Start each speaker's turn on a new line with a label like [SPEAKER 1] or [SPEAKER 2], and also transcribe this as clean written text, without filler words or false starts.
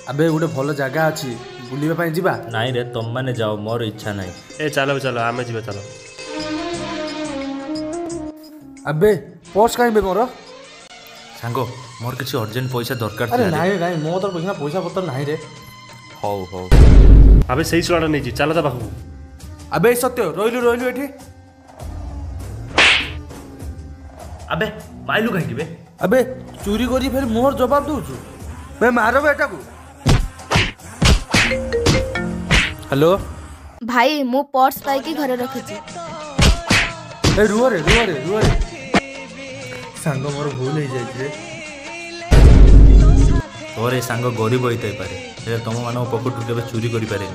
[SPEAKER 1] अबे गोटे भल जगह अच्छी बुलवाई जा
[SPEAKER 2] नाई रे तुम मैंने जाओ मोर इच्छा नहीं।
[SPEAKER 3] ए चलो चलो आमे जीवा चलो।
[SPEAKER 1] अबे पर्स कहीं मोर
[SPEAKER 2] सांग मोर किसी अर्जेंट पैसा दरकार
[SPEAKER 1] अरे नाई नाई मो तो पैसा पत्र नहीं रे।
[SPEAKER 2] हौ हौ
[SPEAKER 3] अबे सही सुनाटा नहीं जी चलो ता पाखु।
[SPEAKER 1] अबे सत्य रोइलु रोइलु एठी।
[SPEAKER 2] अबे पाइलु कहीं बे।
[SPEAKER 1] अबे चोरी करी फिर मोर जवाब दूचु मैं मारो बेटा को। हेलो
[SPEAKER 4] भाई मु पर्स पाई घरे रखी।
[SPEAKER 1] ए रुआ रे सांग मोर भूल हो जाए
[SPEAKER 2] तोर सांग गरीब होता पारे तुम मान पकेट केवे चोरी कर पारे।